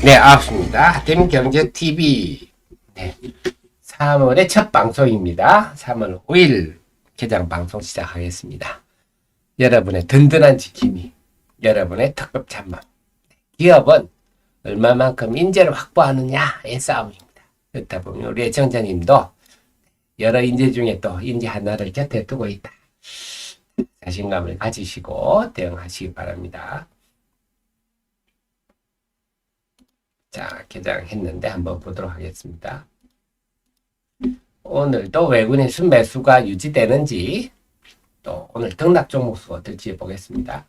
네, 아홉입니다. 하태민경제TV. 네, 3월의 첫 방송입니다. 3월 5일 개장 방송 시작하겠습니다. 여러분의 든든한 지킴이, 여러분의 특급 참모. 기업은 얼마만큼 인재를 확보하느냐의 싸움입니다. 그렇다 보면 우리 애청자님도 여러 인재 중에 또 인재 하나를 곁에 두고 있다. 자신감을 가지시고 대응하시기 바랍니다. 자, 개장했는데 한번 보도록 하겠습니다. 오늘도 외국인 순매수가 유지되는지, 또 오늘 등락 종목수가 어떨지 보겠습니다.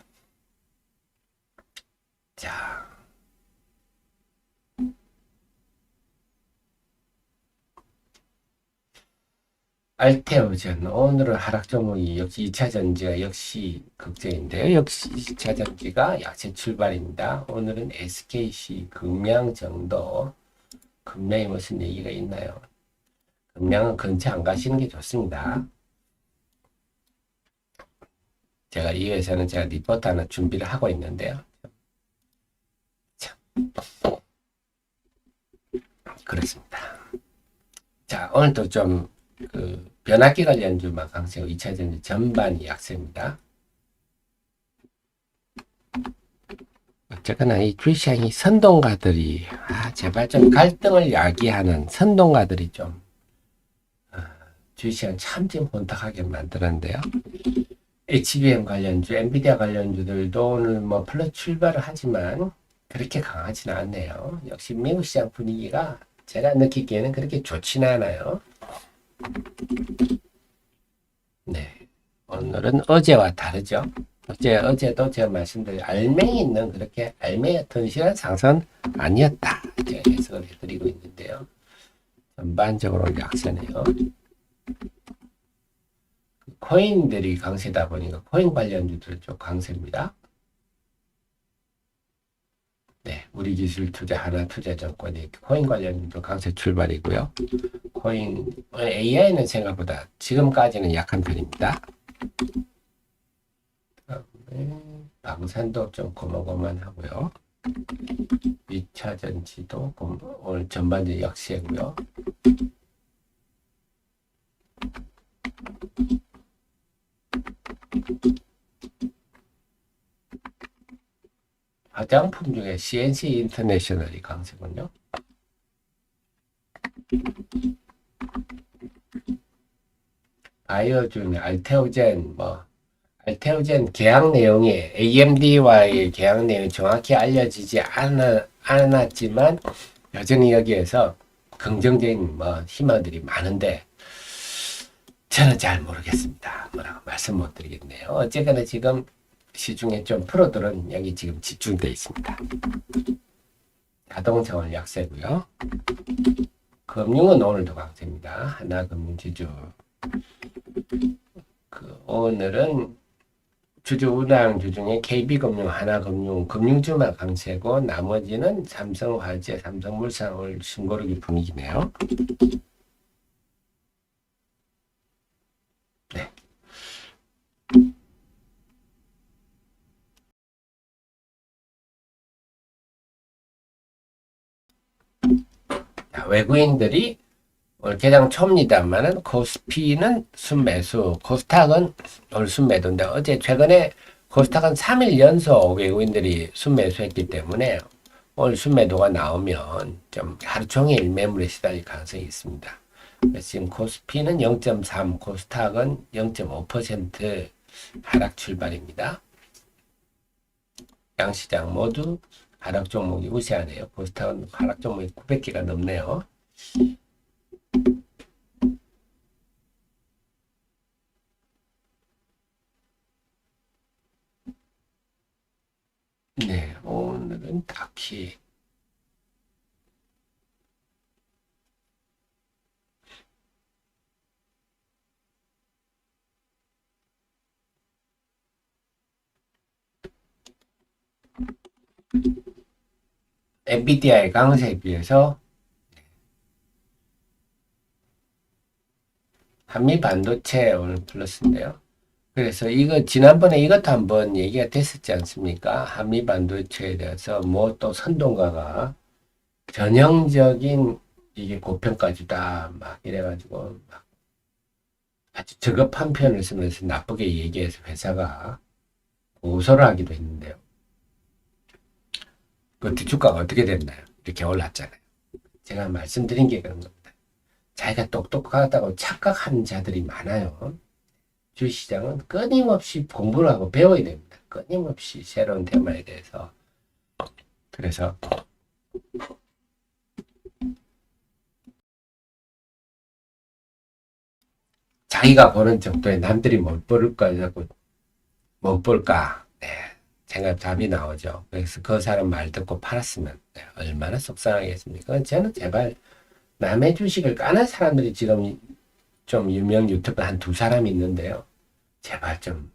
자, 알테오전 오늘은 하락 종목이 역시 2차전지가 역시 걱정인데요. 역시 2차전지가 약세 출발입니다. 오늘은 SKC 금양 정도. 금양이 무슨 얘기가 있나요? 금양은 근처 안 가시는 게 좋습니다. 제가 이 회사는 제가 리포트 하나 준비를 하고 있는데요. 참. 그렇습니다. 자, 오늘도 좀 변압기 관련주만 강세고 2차전지 전반이 약세입니다. 어쨌거나 이 주시장이 선동가들이 제발 좀 갈등을 야기하는 선동가들이 좀 주시장 참 좀 혼탁하게 만드는데요. HBM 관련주, 엔비디아 관련주들도 오늘 뭐 플러스 출발을 하지만 그렇게 강하지는 않네요. 역시 미국 시장 분위기가 제가 느끼기에는 그렇게 좋지는 않아요. 네, 오늘은 어제와 다르죠. 어제도 제가 말씀드린 알맹이 있는 그렇게 알맹이 튼실한 상승은 아니었다. 제가 해석을 해드리고 있는데요. 전반적으로 약세네요. 코인들이 강세다 보니까 코인 관련주들 좀 강세입니다. 네, 우리기술투자, 하나투자증권이 코인 관련주도 강세 출발이고요. 코인 AI는 생각보다 지금까지는 약한 편입니다. 방산도 좀 고만고만하고요. 2차전지도 오늘 전반적인 약세고요. 화장품 중에 CNC 인터내셔널이 강세군요. 바이오준, 알테오젠, 알테오젠 계약 내용이 AMD와의 계약 내용이 정확히 알려지지 않았지만 여전히 여기에서 긍정적인 희망들이 많은데 저는 잘 모르겠습니다. 뭐라고 말씀 못 드리겠네요. 어쨌거나 지금 시중에 좀 프로들은 여기 지금 집중되어 있습니다. 자동차 오늘 약세고요. 금융은 오늘도 강세입니다. 하나금융지주. 오늘은 주주 우량주 중에 KB금융, 하나금융, 금융주만 강세고 나머지는 삼성화재, 삼성물산 오늘 신고르기 분위기네요. 네. 자, 외국인들이 오늘 개장 초입니다만은 코스피는 순매수, 코스닥은 오늘 순매도인데 어제 최근에 코스닥은 3일 연속 외국인들이 순매수했기 때문에 오늘 순매도가 나오면 좀 하루 종일 매물에 시달릴 가능성이 있습니다. 지금 코스피는 0.3, 코스닥은 0.5% 하락 출발입니다. 양시장 모두 하락 종목이 우세하네요. 코스닥은 하락 종목이 900개가 넘네요. 네, 오늘은 딱히 엔비디아의 강세에 비해서 한미반도체 오늘 플러스인데요. 그래서 이거 지난번에 이것도 한번 얘기가 됐었지 않습니까? 한미반도체에 대해서 뭐 또 선동가가 전형적인 이게 고평가주다 막 이래가지고 막 아주 저급한 표현을 쓰면서 나쁘게 얘기해서 회사가 고소를 하기도 했는데요. 그때 주가가 어떻게 됐나요? 이렇게 올랐잖아요. 제가 말씀드린 게 그런 겁니다. 자기가 똑똑하다고 착각하는 자들이 많아요. 주식시장은 끊임없이 공부를 하고 배워야 됩니다. 끊임없이 새로운 테마에 대해서. 그래서 자기가 보는 정도에 남들이 못 볼까 자꾸 못 볼까 네, 생각 답이 나오죠. 그래서 그 사람 말 듣고 팔았으면 네, 얼마나 속상하겠습니까? 저는 제발 남의 주식을 까는 사람들이 지금 좀 유명 유튜버 한 두 사람이 있는데요. 제발 좀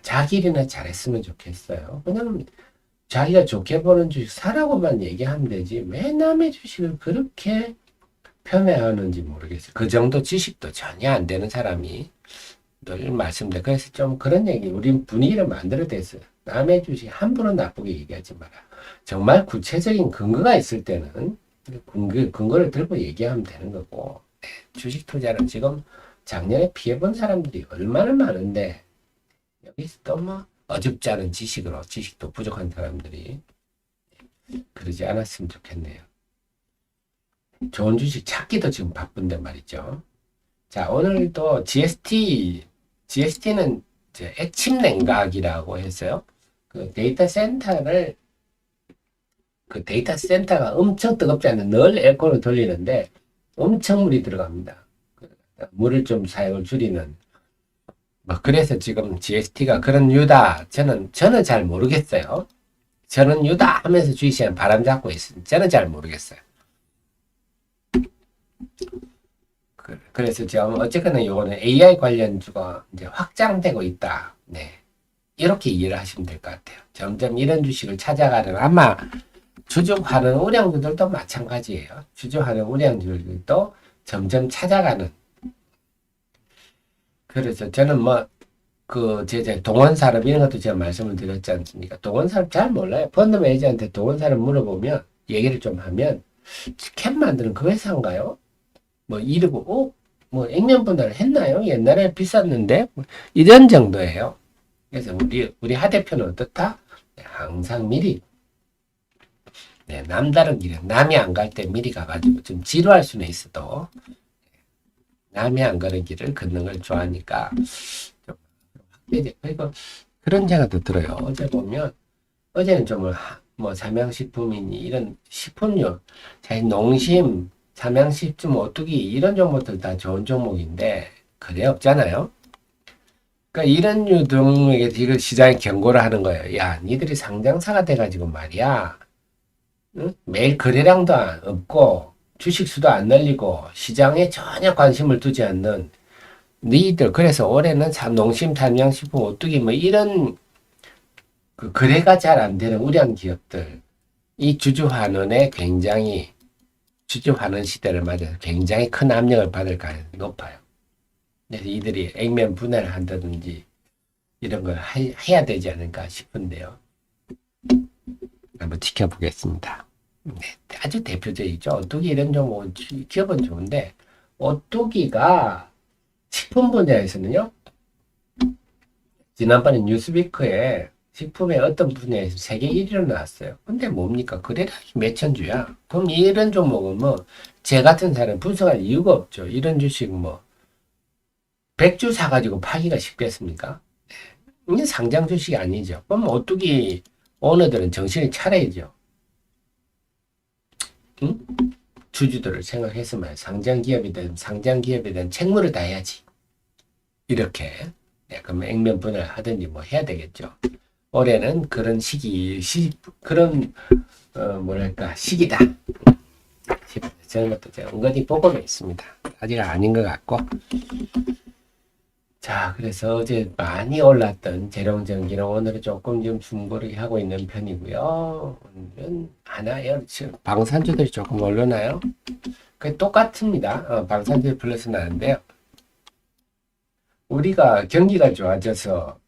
자기 일이나 잘했으면 좋겠어요. 그냥 자기가 좋게 보는 주식 사라고만 얘기하면 되지 왜 남의 주식을 그렇게 폄훼하는지 모르겠어요. 그 정도 지식도 전혀 안 되는 사람이 늘 말씀드려. 그래서 좀 그런 얘기, 우리 분위기를 만들어냈어요. 남의 주식 함부로 나쁘게 얘기하지 마라. 정말 구체적인 근거가 있을 때는 근거를 들고 얘기하면 되는 거고, 네, 주식 투자는 지금 작년에 피해본 사람들이 얼마나 많은데, 여기서 또 뭐, 어줍지 않은 지식으로, 지식도 부족한 사람들이 그러지 않았으면 좋겠네요. 좋은 주식 찾기도 지금 바쁜데 말이죠. 자, 오늘도 GST는 액침 냉각이라고 했어요. 그 데이터 센터가 엄청 뜨겁지 않은 늘 에어컨을 돌리는데 엄청 물이 들어갑니다. 물을 좀 사용을 줄이는. 뭐 그래서 지금 GST가 그런 유다. 저는 잘 모르겠어요. 저는 유다 하면서 주식시장 바람 잡고 있습니다. 저는 잘 모르겠어요. 그래서 지금 어쨌거나 요거는 AI 관련주가 이제 확장되고 있다. 네. 이렇게 이해를 하시면 될 것 같아요. 점점 이런 주식을 찾아가는 아마 주주하는 우량주들도 마찬가지예요. 주주하는 우량주들도 점점 찾아가는. 그래서 저는 뭐 제 동원산업 이런 것도 제가 말씀을 드렸지 않습니까? 동원산업 잘 몰라요. 펀드 매니저한테 동원산업 물어보면 얘기를 좀 하면 캡 만드는 그 회사인가요? 뭐 이러고 뭐 액면 분할을 했나요? 옛날에 비쌌는데 뭐 이런 정도예요. 그래서 우리 하 대표는 어떻다? 네, 항상 미리 네, 남다른 길에 남이 안 갈 때 미리 가가지고 좀 지루할 수는 있어도 남이 안 가는 길을 걷는 걸 좋아하니까 그리고 그런 생각도 들어요. 어제 보면 어제는 좀 뭐 삼양식품이니 이런 식품류, 농심, 삼양식품 오뚜기 이런 종목들 다 좋은 종목인데 그래 없잖아요. 그러니까 이런 유동에게 이걸 시장에 경고를 하는 거예요. 야, 니들이 상장사가 돼가지고 말이야. 응? 매일 거래량도 없고 주식 수도 안 늘리고 시장에 전혀 관심을 두지 않는 니들 그래서 올해는 농심, 삼양식품, 오뚜기 뭐 이런 그 거래가 잘 안 되는 우량 기업들 이 주주환원에 굉장히 주주환원 시대를 맞아서 굉장히 큰 압력을 받을 가능성이 높아요. 그래서 이들이 액면 분할을 한다든지 이런 걸 해야 되지 않을까 싶은데요. 한번 지켜보겠습니다. 네, 아주 대표적이죠. 오뚜기 이런 종목은 기업은 좋은데 오뚜기가 식품 분야에서는요. 지난번에 뉴스위크에 식품의 어떤 분야에서 세계 1위로 나왔어요. 근데 뭡니까? 거래량이 몇천 주야. 그럼 이런 종목은 뭐 제 같은 사람 분석할 이유가 없죠. 이런 주식 뭐 100주 사가지고 파기가 쉽겠습니까? 이게 상장 주식이 아니죠. 그럼 오뚜기 오너들은 정신을 차려야죠. 응? 주주들을 생각해서만 상장 기업에 대한 책무를 다해야지. 이렇게 그럼 액면 분할 하든지 뭐 해야 되겠죠. 올해는 그런 그런 뭐랄까 시기다. 저는 것도 제가 은근히 보고는 있습니다. 아직 아닌 것 같고. 자, 그래서 어제 많이 올랐던 재롱전기는 오늘은 조금 좀 숨고르기 하고 있는 편이고요. 오늘은 하나요. 방산주들이 조금 올라나요? 그 똑같습니다. 방산주 플러스 나는데요. 우리가 경기가 좋아져서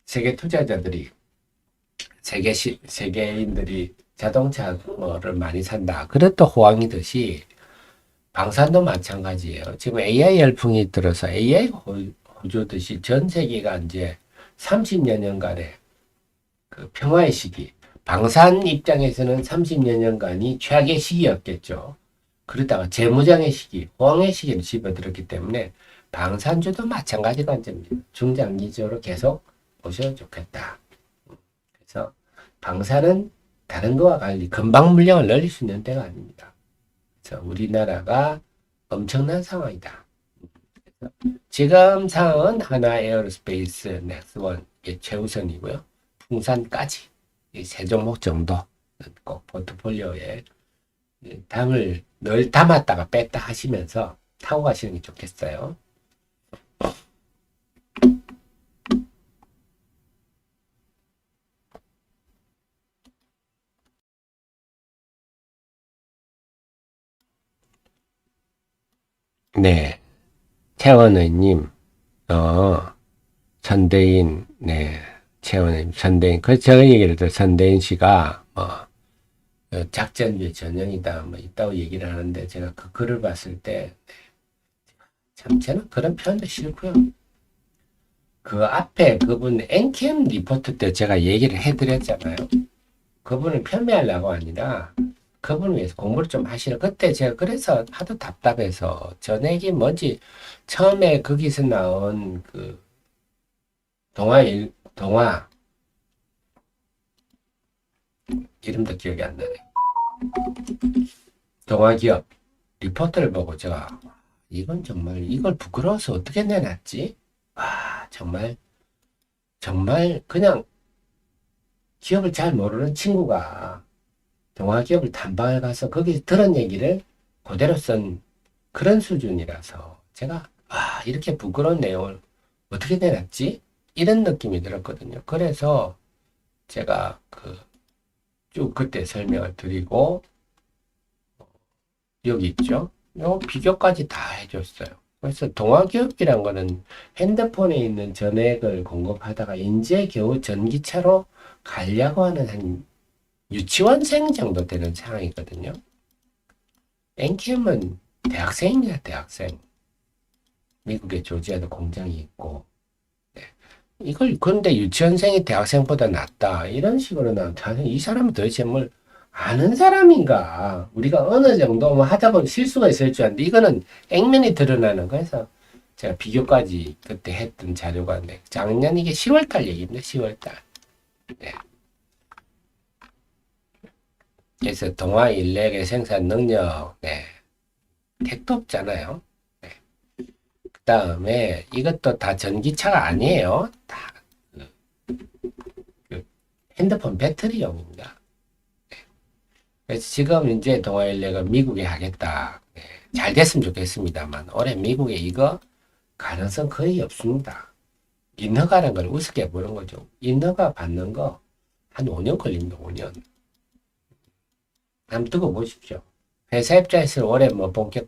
세계 투자자들이 세계인들이 자동차를 많이 산다. 그것도 호황이듯이 방산도 마찬가지예요. 지금 AI 열풍이 들어서 AI 호조듯이 전 세계가 이제 30여 년간의 그 평화의 시기, 방산 입장에서는 30여 년간이 최악의 시기였겠죠. 그러다가 재무장의 시기, 호황의 시기를 집어들었기 때문에 방산주도 마찬가지 관점입니다. 중장기적으로 계속 보셔도 좋겠다. 그래서 방산은 다른 거와 달리 금방 물량을 늘릴 수 있는 데가 아닙니다. 그래서 우리나라가 엄청난 상황이다. 지금 상황은 하나 에어로스페이스, 넥스원 이게 최우선이고요. 풍산까지 이 세 종목 정도 꼭 포트폴리오에 담을 늘 담았다가 뺐다 하시면서 타고 가시는 게 좋겠어요. 네, 최원의님, 선대인, 네, 최원의님, 선대인. 그 제가 얘기를 들 선대인 씨가 작전주의 전형이다, 뭐 있다고 얘기를 하는데 제가 그 글을 봤을 때 참 저는 그런 표현도 싫고요. 그 앞에 그분 NCAM 리포트 때 제가 얘기를 해드렸잖아요. 그분을 편매하려고 아니라 그분을 위해서 공부를 좀 하시라. 그때 제가 그래서 하도 답답해서 전액이 뭔지 처음에 거기서 나온 그 동화 이름도 기억이 안 나네. 동화 기업 리포트를 보고 제가 이건 정말 이걸 부끄러워서 어떻게 내놨지? 와 정말 그냥 기업을 잘 모르는 친구가 동화 기업을 탐방을 가서 거기 들은 얘기를 그대로 쓴 그런 수준이라서 제가 이렇게 부끄러운 내용을 어떻게 내놨지? 이런 느낌이 들었거든요. 그래서 제가 쭉 그때 설명을 드리고 여기 있죠. 요 비교까지 다 해줬어요. 그래서 동화기업이란 거는 핸드폰에 있는 전액을 공급하다가 이제 겨우 전기차로 가려고 하는 한 유치원생 정도 되는 상황이거든요. NCAM은 대학생입니다. 대학생. 미국의 조지아도 공장이 있고 이걸 그런데 유치원생이 대학생보다 낫다 이런 식으로 나오면 이 사람은 도대체 뭘 아는 사람인가? 우리가 어느 정도 뭐 하다 보면 실수가 있을 줄 알았는데 이거는 액면이 드러나는 거여서 제가 비교까지 그때 했던 자료가 네, 작년 이게 10월달 얘기입니다. 10월달. 네. 그래서 동화 인력의 생산 능력, 네. 택도 없잖아요. 네. 그 다음에 이것도 다 전기차가 아니에요. 다 그 핸드폰 배터리용입니다. 그래서 지금 이제 동아일레가 미국에 하겠다. 네, 잘 됐으면 좋겠습니다만 올해 미국에 이거 가능성 거의 없습니다. 인허가라는 걸 우습게 보는 거죠. 인허가 받는 거 한 5년 걸립니다. 5년. 한번 두고 보십시오. 회사 입장에서 올해 뭐 본격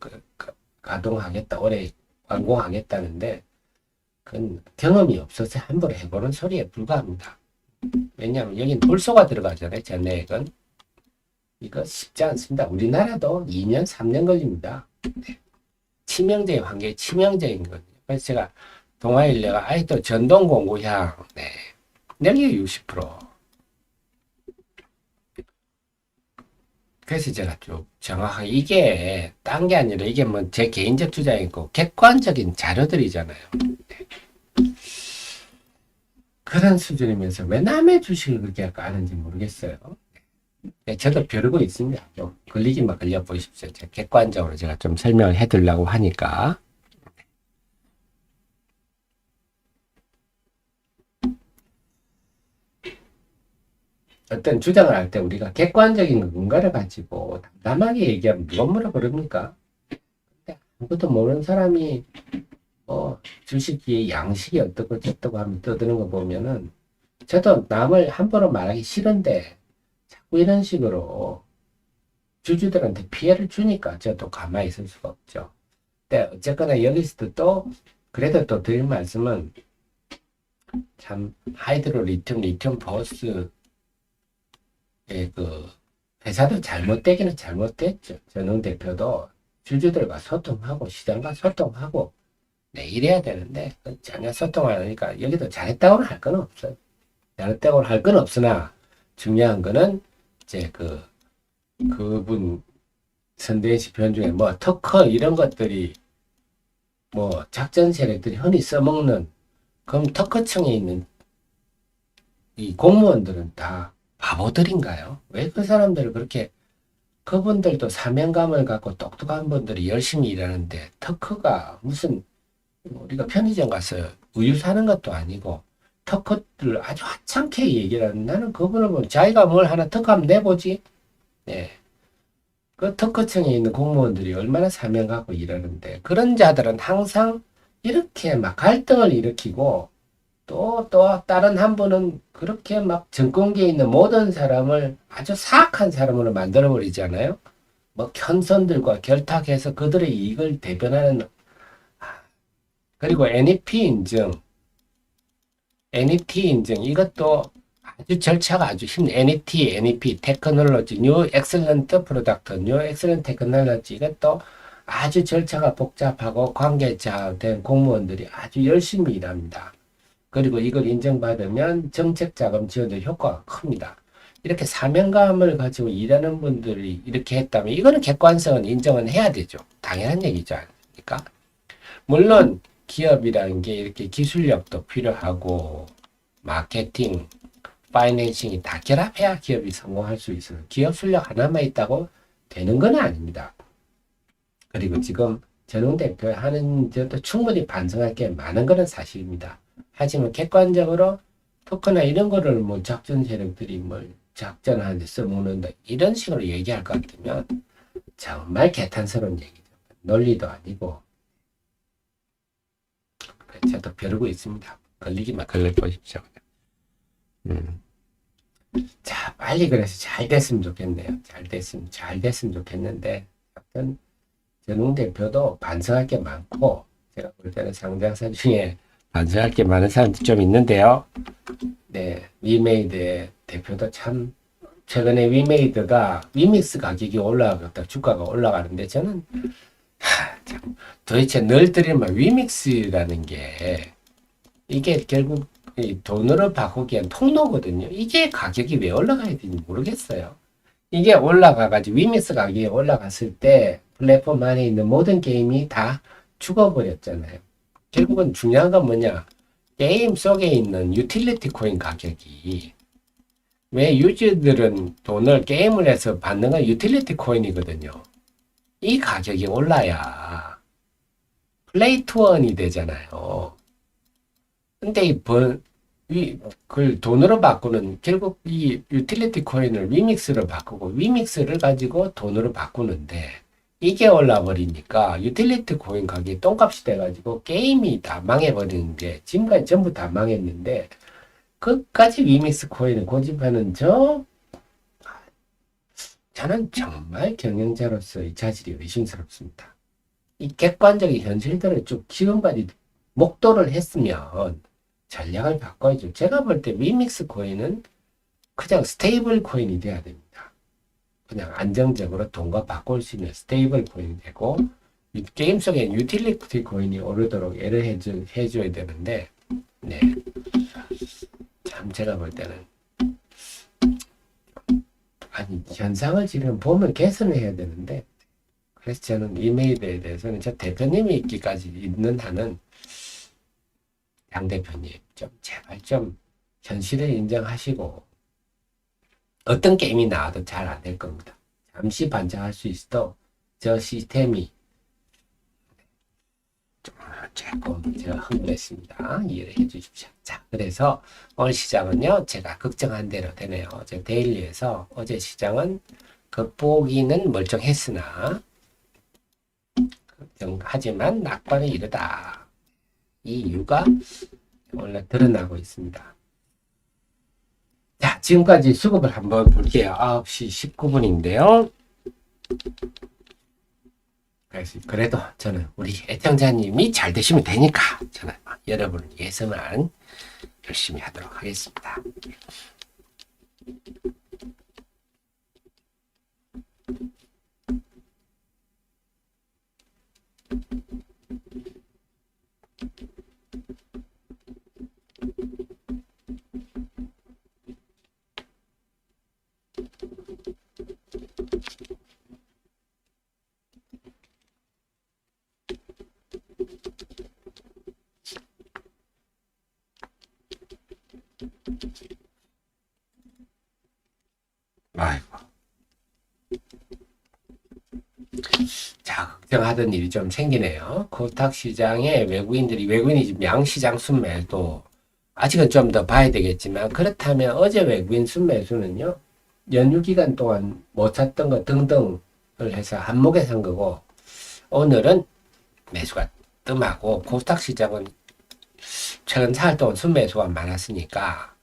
가동하겠다. 올해 완공하겠다는데 그건 경험이 없어서 함부로 해보는 소리에 불과합니다. 왜냐하면 여긴 불소가 들어가잖아요. 전액은. 이거 쉽지 않습니다. 우리나라도 2년, 3년 걸립니다. 치명적인 환경이 치명적인 거죠. 그래서 제가 동아일레가 아직도 전동공구향, 네. 여기 60%. 그래서 제가 좀 정확하게 이게 딴 게 아니라 이게 뭐 제 개인적 주장이고 객관적인 자료들이잖아요. 네. 그런 수준이면서 왜 남의 주식을 그렇게 까는지 모르겠어요. 네, 저도 벼르고 있습니다. 좀 걸리기만 걸려 보십시오. 제가 객관적으로 제가 좀 설명을 해드리려고 하니까. 어떤 주장을 할 때 우리가 객관적인 근거를 가지고 담담하게 얘기하면 누가 뭐라 그럽니까? 근데 아무것도 모르는 사람이 주식이 양식이 어떻고 저떻고 하면 떠드는 거 보면은 저도 남을 함부로 말하기 싫은데 자꾸 이런 식으로 주주들한테 피해를 주니까 저도 가만히 있을 수가 없죠. 근데 어쨌거나 여기서도 또 그래도 또 드릴 말씀은 참 하이드로 리튬 포스의 회사도 잘못되기는 잘못됐죠. 전용 대표도 주주들과 소통하고 시장과 소통하고 네, 이래야 되는데 전혀 소통 안 하니까 여기도 잘했다고는 할 건 없어요. 잘했다고 할 건 없으나 중요한 거는 이제 그분 선대인 씨 표현 중에 뭐 특허 이런 것들이 뭐 작전 세력들이 흔히 써먹는 그럼 특허청에 있는 이 공무원들은 다 바보들인가요? 왜 그 사람들을 그렇게 그분들도 사명감을 갖고 똑똑한 분들이 열심히 일하는데 특허가 무슨 우리가 편의점 가서 우유 사는 것도 아니고 특허를 아주 하찮게 얘기를 하는 나는 그분을 보면 자기가 뭘 하나 특허하면 내보지. 네. 그 특허청에 있는 공무원들이 얼마나 사명 갖고 일하는데 그런 자들은 항상 이렇게 막 갈등을 일으키고 또 다른 한 분은 그렇게 막 정권계에 있는 모든 사람을 아주 사악한 사람으로 만들어 버리잖아요. 뭐 현선들과 결탁해서 그들의 이익을 대변하는 그리고 NFT 인증 이것도 아주 절차가 아주 힘든 NEP 테크놀로지 뉴 엑셀런트 프로덕트 뉴 엑셀런트 테크놀로지 이것도 아주 절차가 복잡하고 관계자 된 공무원들이 아주 열심히 일합니다. 그리고 이걸 인정받으면 정책 자금 지원도 효과가 큽니다. 이렇게 사명감을 가지고 일하는 분들이 이렇게 했다면 이거는 객관성은 인정은 해야 되죠. 당연한 얘기죠. 아닙니까? 물론 기업이라는 게 이렇게 기술력도 필요하고 마케팅, 파이낸싱이 다 결합해야 기업이 성공할 수 있어요. 기업 실력 하나만 있다고 되는 건 아닙니다. 그리고 지금 전용 대표 하는 점도 충분히 반성할 게 많은 것은 사실입니다. 하지만 객관적으로 토크나 이런 거를 뭐 작전 세력들이 뭘 작전하는데 써먹는다 이런 식으로 얘기할 것 같으면 정말 개탄스러운 얘기죠. 논리도 아니고 저도 벼르고 있습니다. 걸리기만 걸려보십시오. 자, 빨리 그래서 잘 됐으면 좋겠네요. 잘 됐으면 좋겠는데, 하여튼, 전웅 대표도 반성할 게 많고, 제가 볼 때는 상장사 중에 반성할 게 많은 사람들이 좀 있는데요. 네, 위메이드의 대표도 참, 최근에 위메이드가, 위믹스 가격이 올라갔다, 주가가 올라가는데, 저는, 참, 도대체 너희들이 막 위믹스라는 게, 이게 결국 이 돈으로 바꾸기엔 통로거든요. 이게 가격이 왜 올라가야 되는지 모르겠어요. 이게 올라가가지고 위믹스 가격이 올라갔을 때 플랫폼 안에 있는 모든 게임이 다 죽어버렸잖아요. 결국은 중요한 건 뭐냐? 게임 속에 있는 유틸리티 코인 가격이 왜 유저들은 돈을 게임을 해서 받는 건 유틸리티 코인이거든요. 이 가격이 올라야 플레이 투 원이 되잖아요. 근데 그걸 돈으로 바꾸는 결국 이 유틸리티 코인을 위믹스로 바꾸고 위믹스를 가지고 돈으로 바꾸는데 이게 올라 버리니까 유틸리티 코인 가격이 똥값이 돼가지고 게임이 다 망해버리는데 지금까지 전부 다 망했는데 끝까지 위믹스 코인을 고집하는 저는 정말 경영자로서 이 자질이 의심스럽습니다. 이 객관적인 현실들을 쭉 지금까지 목도를 했으면 전략을 바꿔야죠. 제가 볼 때 위믹스 코인은 그냥 스테이블 코인이 돼야 됩니다. 그냥 안정적으로 돈과 바꿀 수 있는 스테이블 코인이 되고 게임 속에 유틸리티 코인이 오르도록 애를 해줘야 되는데 네. 참 제가 볼 때는 아니 현상을 지금 보면 개선을 해야 되는데 그래서 저는 이메일에 대해서는 저 대표님이 있기까지 있는 한은 양 대표님 좀 제발 좀 현실을 인정하시고 어떤 게임이 나와도 잘 안 될 겁니다. 잠시 반짝할 수 있어도 저 시스템이 조금 제가 흥분했습니다. 이해를 해주십시오. 자, 그래서 오늘 시장은요, 제가 걱정한 대로 되네요. 제가 데일리에서 어제 시장은 겉보기는 멀쩡했으나, 하지만 낙관은 이르다. 이 이유가 원래 드러나고 있습니다. 자, 지금까지 수급을 한번 볼게요. 9시 19분인데요. 그래도 저는 우리 애청자님이 잘 되시면 되니까 저는 여러분을 위해서만 열심히 하도록 하겠습니다. 아이고. 자, 걱정하던 일이 좀 생기네요. 코스닥 시장에 외국인이 지금 양시장 순매도 아직은 좀 더 봐야 되겠지만, 그렇다면 어제 외국인 순매수는요, 연휴 기간 동안 못 샀던 거 등등을 해서 한목에 산 거고, 오늘은 매수가 뜸하고, 코스닥 시장은 최근 4일 동안 순매수가 많았으니까,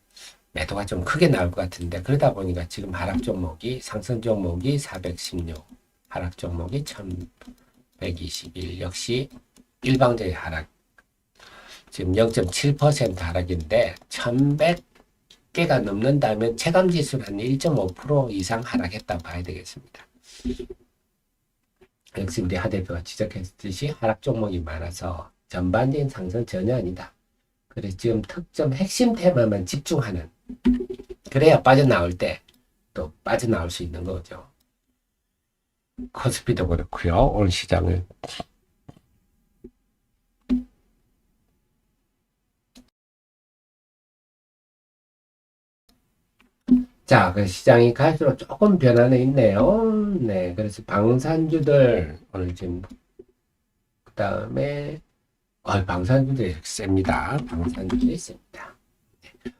매도가 좀 크게 나올 것 같은데, 그러다 보니까 지금 하락 종목이, 상승 종목이 416, 하락 종목이 1121, 역시 일방적인 하락. 지금 0.7% 하락인데 1100개가 넘는다면 체감지수는 한 1.5% 이상 하락했다 봐야 되겠습니다. 역시 우리 하 대표가 지적했듯이 하락 종목이 많아서 전반적인 상승 전혀 아니다. 그래서 지금 특정 핵심 테마만 집중하는, 그래야 빠져나올 때 또 빠져나올 수 있는 거죠. 코스피도 그렇고요. 오늘 시장을 자, 그 시장이 갈수록 조금 변화는 있네요. 네, 그래서 방산주들 오늘 지금 그 다음에 방산주들이 셉니다. 방산주들이 셉니다.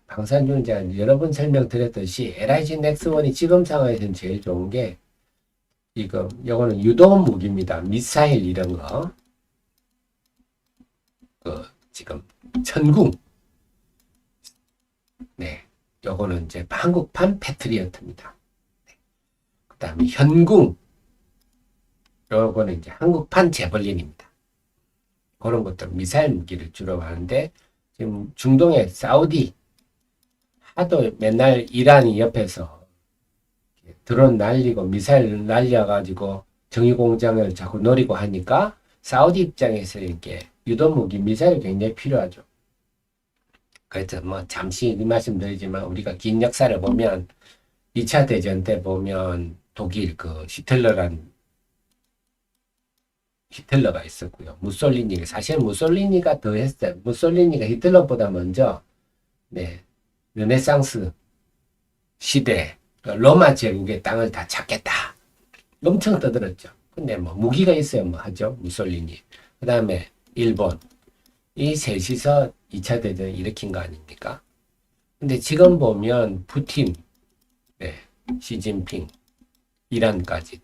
방산주는 제가 여러 번 설명드렸듯이 LIG 넥스원이 지금 상황에서는 제일 좋은 게 요거는 유도 무기입니다. 미사일 이런 거. 지금 천궁. 네. 요거는 이제 한국판 패트리어트입니다. 네. 그 다음에 현궁. 요거는 이제 한국판 제벌린입니다. 그런 것들 미사일 무기를 주로 하는데, 지금 중동의 사우디 하도 맨날 이란이 옆에서 드론 날리고 미사일 날려가지고 정유공장을 자꾸 노리고 하니까 사우디 입장에서 이렇게 유도무기 미사일이 굉장히 필요하죠. 그래서 뭐 잠시 말씀드리지만 우리가 긴 역사를 보면 2차 대전 때 보면 독일 히틀러가 있었고요. 사실 무솔리니가 더 했어요. 무솔리니가 히틀러보다 먼저 르네상스 시대 로마 제국의 땅을 다 찾겠다. 엄청 떠들었죠. 근데 뭐 무기가 있어야 뭐 하죠. 무솔리니. 그 다음에 일본. 이 셋이서 2차 대전을 일으킨 거 아닙니까? 근데 지금 보면 푸틴, 시진핑, 이란까지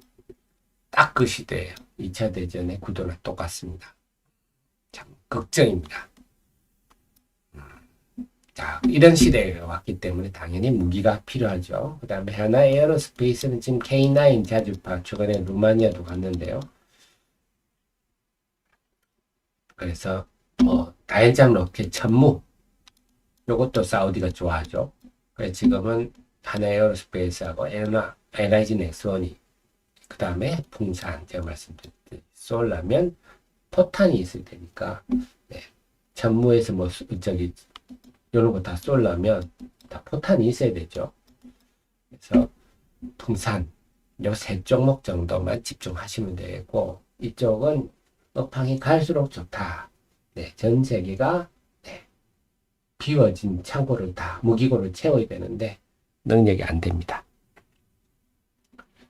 딱 그 시대예요. 2차 대전의 구도는 똑같습니다. 참 걱정입니다. 자, 이런 시대에 왔기 때문에 당연히 무기가 필요하죠. 그 다음에 하나 에어로스페이스는 지금 K9 자주파, 최근에 루마니아도 갔는데요. 그래서 다연장 로켓 천무, 요것도 사우디가 좋아하죠. 그래서 지금은 하나 에어로스페이스하고 LIG 넥스원이, 그 다음에 풍산, 제가 말씀드렸듯이 쏠라면 포탄이 있을 테니까, 천무에서 이런 거 다 쏠려면 다 포탄이 있어야 되죠. 그래서 풍산 요 세 종목 정도만 집중하시면 되고, 이쪽은 업황이 갈수록 좋다. 전 세계가 비워진 창고를 다 무기고를 채워야 되는데 능력이 안 됩니다.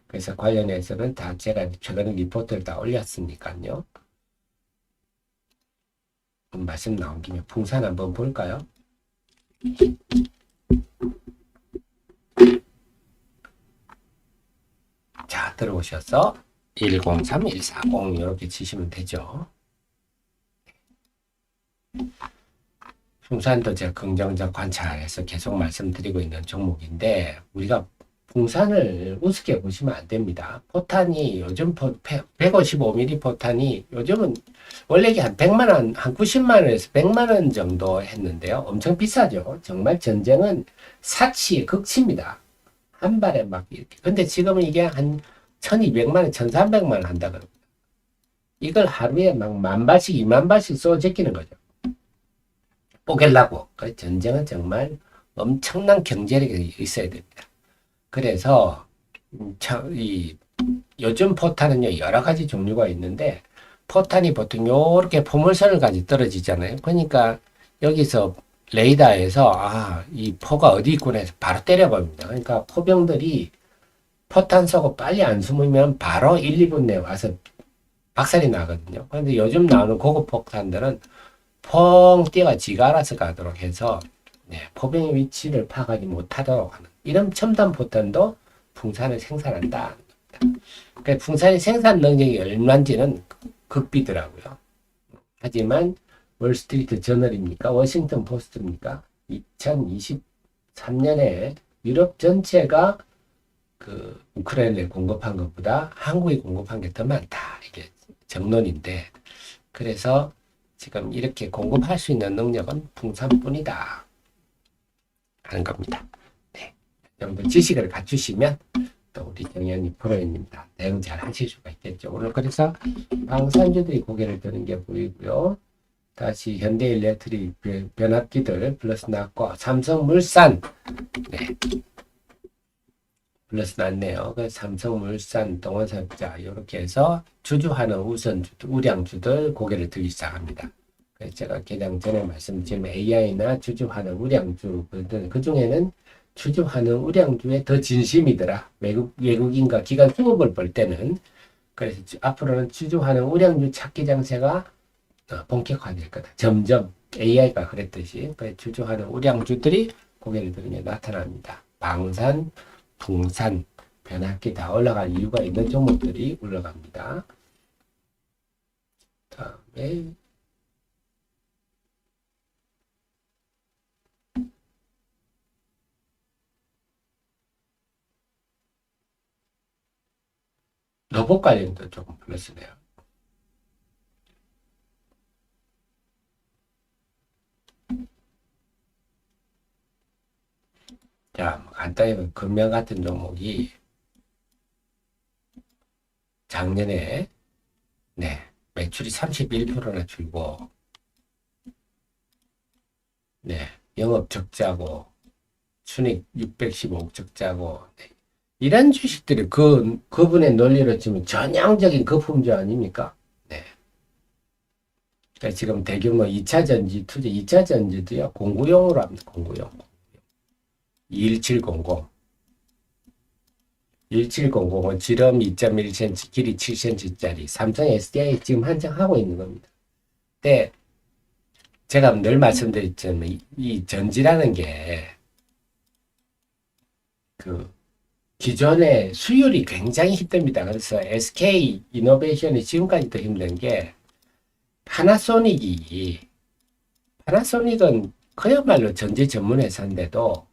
그래서 관련해서는 다 제가 최근에 리포트를 다 올렸으니까요. 말씀 나온 김에 풍산 한번 볼까요? 자, 들어오셔서 103, 140 이렇게 치시면 되죠. 풍산도 제가 긍정적 관찰해서 계속 말씀드리고 있는 종목인데, 우리가 풍산을 우습게 보시면 안 됩니다. 포탄이 요즘 155mm 포탄이 요즘은 원래 이게 한 100만원, 한 90만원에서 100만원 정도 했는데요. 엄청 비싸죠. 정말 전쟁은 사치, 극치입니다. 한 발에 막 이렇게. 근데 지금은 이게 한 1200만원, 1300만원 한다 그럽니다. 이걸 하루에 막 10,000발씩, 20,000발씩 쏘아 제끼는 거죠. 뽀갤라고. 전쟁은 정말 엄청난 경제력이 있어야 됩니다. 그래서 요즘 포탄은요, 여러 가지 종류가 있는데, 포탄이 보통 요렇게 포물선을 가지고 떨어지잖아요. 그러니까 여기서 레이더에서 이 포가 어디 있구나 해서 바로 때려봅니다. 그러니까 포병들이 포탄 쏘고 빨리 안 숨으면 바로 1, 2분 내에 와서 박살이 나거든요. 그런데 요즘 나오는 고급 폭탄들은 펑 뛰어가 지가 알아서 가도록 해서 포병의 위치를 파악하지 못하도록 하는 이런 첨단 포탄도 풍산을 생산한다. 그러니까 풍산의 생산 능력이 얼마인지는 극비더라고요. 하지만 월스트리트 저널입니까? 워싱턴 포스트입니까? 2023년에 유럽 전체가 그 우크라이나에 공급한 것보다 한국이 공급한 게 더 많다. 이게 정론인데 그래서 지금 이렇게 공급할 수 있는 능력은 풍산뿐이다 하는 겁니다. 네. 여러분들 지식을 갖추시면 또 우리 정현이 프로님 다 대응 잘 하실 수가 있겠죠. 오늘 그래서 방산주들이 고개를 드는 게 보이고요. 다시 현대일렉트릭 변압기들 플러스 났고 삼성물산 플러스 났네요. 그 삼성물산, 동원석자 이렇게 해서 주주하는 우선주들, 우량주들 고개를 들기 시작합니다. 그래서 제가 개장 전에 말씀드린 AI나 주주하는 우량주 그 중에는 주주하는 우량주에 더 진심이더라. 외국인과 기관 수급을 볼 때는. 그래서 앞으로는 주주하는 우량주 찾기 장세가 본격화될 거다. 점점 AI가 그랬듯이 주주하는 우량주들이 고개를 들으며 나타납니다. 방산, 붕산, 변압기 다 올라갈 이유가 있는 종목들이 올라갑니다. 다음에 로봇 관련도 조금 플러스네요. 자, 간단히 보면 금명 같은 종목이 작년에 매출이 31%나 줄고 영업 적자고 순익 615억 적자고 이런 주식들이 그분의 논리로 치면 전형적인 거품주 아닙니까? 그러니까 지금 대규모 2차 전지 투자, 2차 전지도요, 공구용으로 합니다. 공구용. 21700. 1700은 지름 2.1cm, 길이 7cm짜리 삼성 SDI 지금 한정하고 있는 겁니다. 근데 제가 늘 말씀드렸지만 이 전지라는 게 기존의 수율이 굉장히 힘듭니다. 그래서 SK 이노베이션이 지금까지도 힘든 게 파나소닉은 그야말로 전지 전문 회사인데도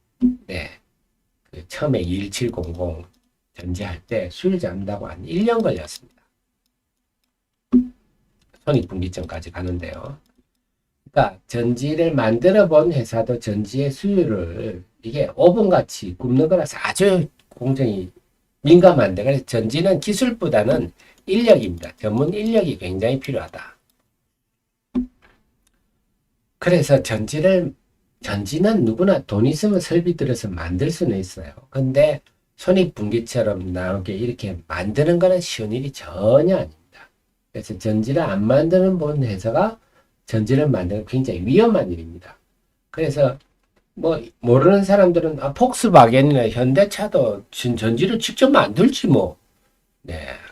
처음에 21700 전지할 때 수율 잡는다고 한 1년 걸렸습니다. 손익분기점까지 가는데요. 그러니까 전지를 만들어 본 회사도 전지의 수율을 이게 오븐같이 굽는 거라서 아주 공정이 민감한데, 그래서 전지는 기술보다는 인력입니다. 전문 인력이 굉장히 필요하다. 그래서 전지는 누구나 돈 있으면 설비 들여서 만들 수는 있어요. 근데 손익분기처럼 나오게 이렇게 만드는 거는 쉬운 일이 전혀 아닙니다. 그래서 전지를 안 만드는 본 회사가 전지를 만드는 굉장히 위험한 일입니다. 그래서 모르는 사람들은 폭스바겐이나 현대차도 전지를 직접 만들지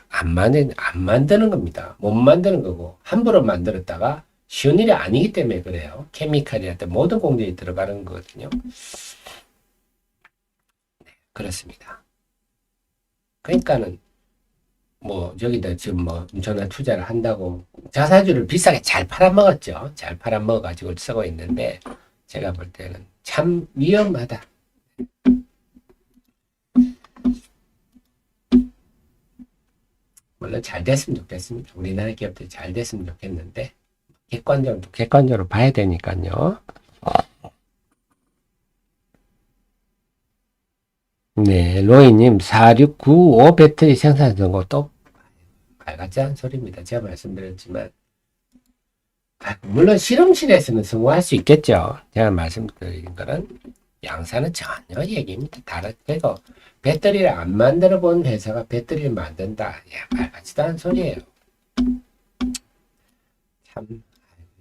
안 만드는 겁니다. 못 만드는 거고 함부로 만들었다가 쉬운 일이 아니기 때문에 그래요. 케미칼이랄 때 모든 공정이 들어가는 거거든요. 그렇습니다. 그러니까는 여기다 지금 엄청난 투자를 한다고 자사주를 비싸게 잘 팔아먹었죠. 잘 팔아먹어가지고 쓰고 있는데 제가 볼 때는 참 위험하다. 물론 잘 됐으면 좋겠습니다. 우리나라 기업들이 잘 됐으면 좋겠는데 객관적으로 봐야 되니까요. 로이님 4695 배터리 생산 성공 또 밝았지 않은 소리입니다. 제가 말씀드렸지만 물론 실험실에서는 성공할 수 있겠죠. 제가 말씀드린 거는 양산은 전혀 얘기입니다. 그리고 배터리를 안 만들어 본 회사가 배터리를 만든다. 밝았지도 않은 소리예요. 참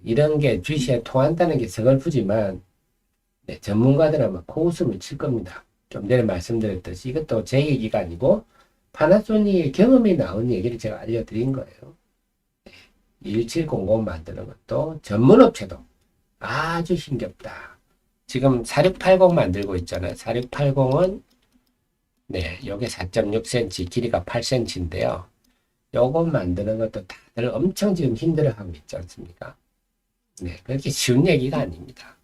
이런 게 주식에 통한다는 게 서글프지만 네, 전문가들 아마 코웃음을 칠 겁니다. 좀 전에 말씀드렸듯이 이것도 제 얘기가 아니고 파나소닉의 경험이 나온 얘기를 제가 알려드린 거예요. 1700 만드는 것도 전문업체도 아주 힘겹다. 지금 4680 만들고 있잖아요. 4680은 네, 요게 4.6cm, 길이가 8cm인데요. 요거 만드는 것도 다들 엄청 지금 힘들어하고 있지 않습니까? 네, 그렇게 쉬운 얘기가 아닙니다.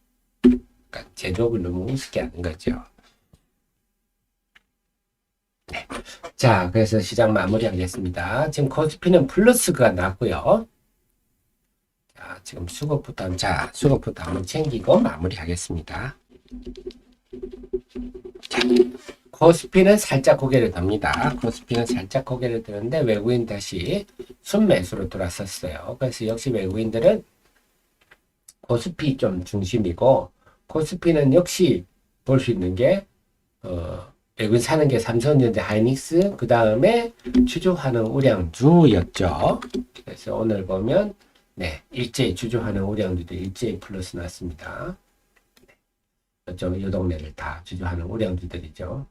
그러니까 제조업을 너무 우습게 하는 거죠. 네. 자, 그래서 시장 마무리하겠습니다. 지금 코스피는 플러스가 났고요. 자, 지금 수급부터 한번 챙기고 마무리하겠습니다. 자, 코스피는 살짝 고개를 듭니다. 코스피는 살짝 고개를 드는데 외국인 다시 순매수로 돌아섰어요. 그래서 역시 외국인들은 코스피 좀 중심이고, 코스피는 역시 볼 수 있는 게 외국인 사는 게 삼성전자, 하이닉스, 그 다음에 주주환원 우량주였죠. 그래서 오늘 보면 네, 일제히 주주환원 우량주도 일제히 플러스 났습니다. 네, 이 동네를 다 주주환원 우량주들이죠.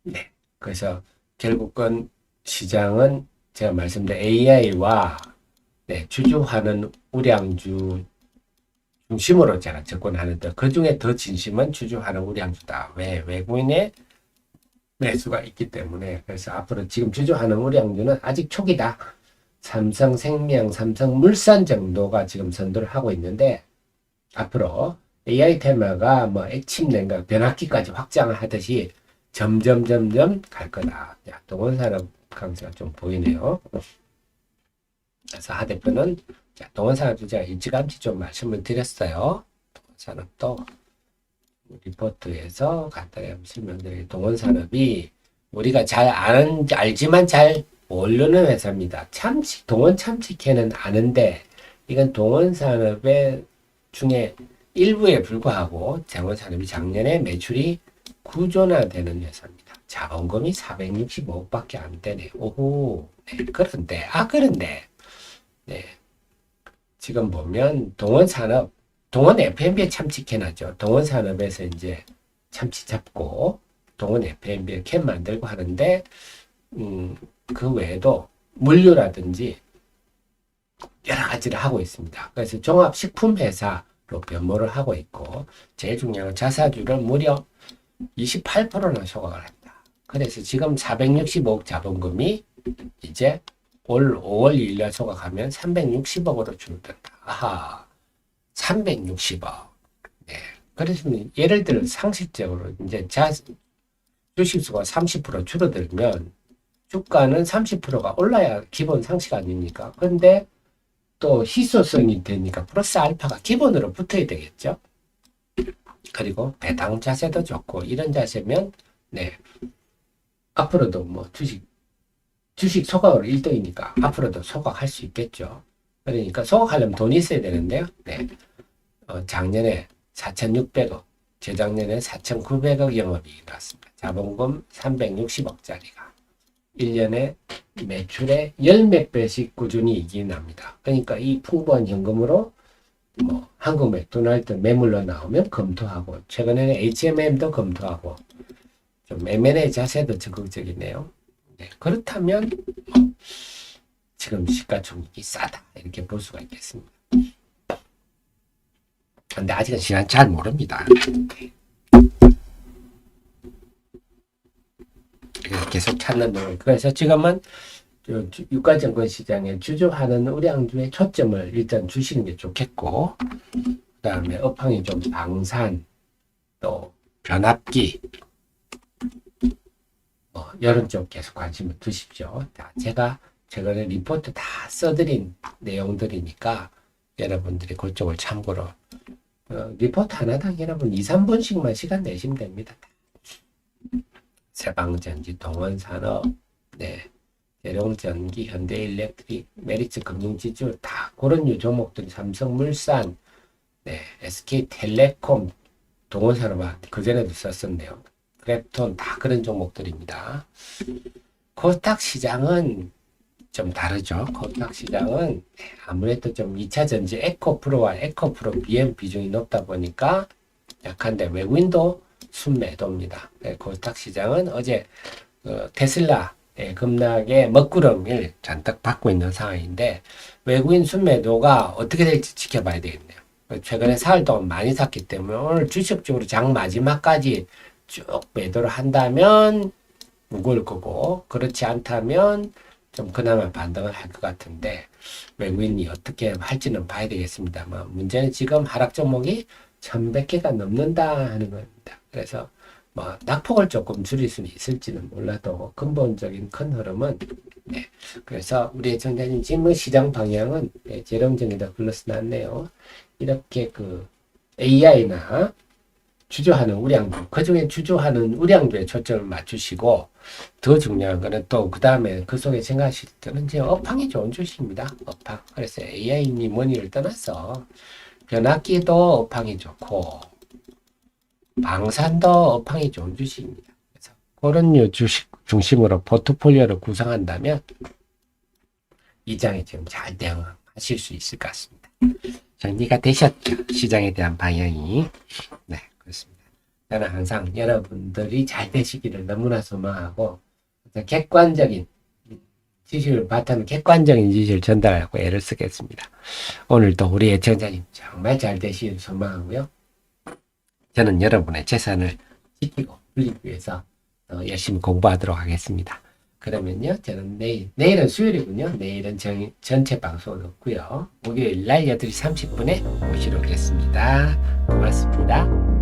네, 그래서 결국은 시장은 제가 말씀드린 AI와 네, 주주환원 우량주 중심으로 제가 접근하는데 그 중에 더 진심은 주주환원 우량주다. 왜? 외국인의 매수가 있기 때문에. 그래서 앞으로 지금 주주환원 우량주는 아직 초기다. 삼성생명, 삼성물산 정도가 지금 선도를 하고 있는데 앞으로 AI 테마가 뭐 액침 냉각 변압기까지 확장을 하듯이 점점 갈 거다. 자, 동원산업 강세가 좀 보이네요. 그래서 하 대표는 자, 동원산업도 제가 일찌감치 좀 말씀을 드렸어요. 동원산업도 리포트에서 간단히 한번 설명드릴게요. 동원산업이 우리가 잘 알지만 잘 모르는 회사입니다. 동원 참치캔은 아는데 이건 동원산업의 중에 일부에 불과하고 동원산업이 작년에 매출이 9조나 되는 회사입니다. 자본금이 465억밖에 안 되네. 오호. 네, 그런데 네. 지금 보면 동원 F&B에 참치캔 하죠. 동원 산업에서 이제 참치 잡고 동원 F&B에 캔 만들고 하는데 그 외에도 물류라든지 여러 가지를 하고 있습니다. 그래서 종합식품회사로 변모를 하고 있고 제일 중요한 건 자사주를 무려 28%나 소각을 한다. 그래서 지금 465억 자본금이 이제 올 5월 2일날 소각하면 360억으로 줄어든다. 아하, 360억. 네. 그래서 예를 들어 상식적으로 이제 주식수가 30% 줄어들면 주가는 30%가 올라야 기본 상식 아닙니까? 근데 또 희소성이 되니까 플러스 알파가 기본으로 붙어야 되겠죠? 그리고 배당 자세도 좋고 이런 자세면 네. 앞으로도 뭐 주식 소각으로 1등이니까 앞으로도 소각할 수 있겠죠. 그러니까 소각하려면 돈이 있어야 되는데요. 네. 작년에 4,600억, 재작년에 4,900억 영업이익이 나왔습니다. 자본금 360억짜리가 1년에 매출의 열몇 배씩 꾸준히 이익이 납니다. 그러니까 이 풍부한 현금으로 뭐 한국 맥도날드 매물로 나오면 검토하고 최근에는 HMM도 검토하고 좀 M&A 자세도 적극적이네요. 네, 그렇다면 지금 시가총액이 싸다 이렇게 볼 수가 있겠습니다. 근데 아직은 시간 잘 모릅니다. 계속 찾는 거. 그래서 지금은 유가증권 시장에 주주하는 우량주의 초점을 일단 주시는 게 좋겠고, 그 다음에 업황이 좀 방산, 또 변압기, 이런 쪽 계속 관심을 두십시오. 제가 최근에 리포트 다 써드린 내용들이니까 여러분들이 그쪽을 참고로 리포트 하나당 여러분 2, 3분씩만 시간 내시면 됩니다. 세방전지, 동원산업, 네, 대룡전기, 현대일렉트릭, 메리츠 금융지주 다 그런 유 종목들이 삼성물산, 네, SK텔레콤, 동원산업 그전에도 썼었네요. 그랩톤 다 그런 종목들입니다. 코스닥 시장은 좀 다르죠. 코스닥 시장은 아무래도 좀 2차 전지 에코프로와 에코프로 BM 비중이 높다 보니까 약한데 외국인도 순매도입니다. 코스닥 시장은 어제 테슬라 급락의 먹구름을 잔뜩 받고 있는 상황인데 외국인 순매도가 어떻게 될지 지켜봐야 되겠네요. 최근에 사흘 동안 많이 샀기 때문에 오늘 주식적으로 장 마지막까지 쭉 매도를 한다면 무거울 거고 그렇지 않다면 좀 그나마 반등을 할 것 같은데 외국인이 어떻게 할지는 봐야 되겠습니다만 문제는 지금 하락 종목이 1100개가 넘는다 하는 겁니다. 그래서 뭐 낙폭을 조금 줄일 수는 있을지는 몰라도 근본적인 큰 흐름은 그래서 우리 청자님 지금 시장 방향은 재롱정에다 글러스 났네요. 이렇게 그 AI나 주조하는 우량주, 그 중에 주조하는 우량주에 초점을 맞추시고, 더 중요한 거는 또, 그 다음에 그 속에 생각하실 때는 이제 업황이 좋은 주식입니다. 업황. 그래서 AI니 뭐니를 떠나서, 변압기도 업황이 좋고, 방산도 업황이 좋은 주식입니다. 그래서 그런 류 주식 중심으로 포트폴리오를 구성한다면, 이 장에 지금 잘 대응하실 수 있을 것 같습니다. 정리가 되셨죠? 시장에 대한 방향이. 네. 그렇습니다. 저는 항상 여러분들이 잘 되시기를 너무나 소망하고 객관적인 지식을 바탕으로 객관적인 지식을 전달하고 애를 쓰겠습니다. 오늘도 우리 애청자님 정말 잘 되시길 소망하고요. 저는 여러분의 재산을 지키고 불리기 위해서 열심히 공부하도록 하겠습니다. 그러면요, 저는 내일은 수요일이군요. 내일은 전체 방송은 없고요. 목요일 날 8시 30분에 모시러 오겠습니다. 고맙습니다.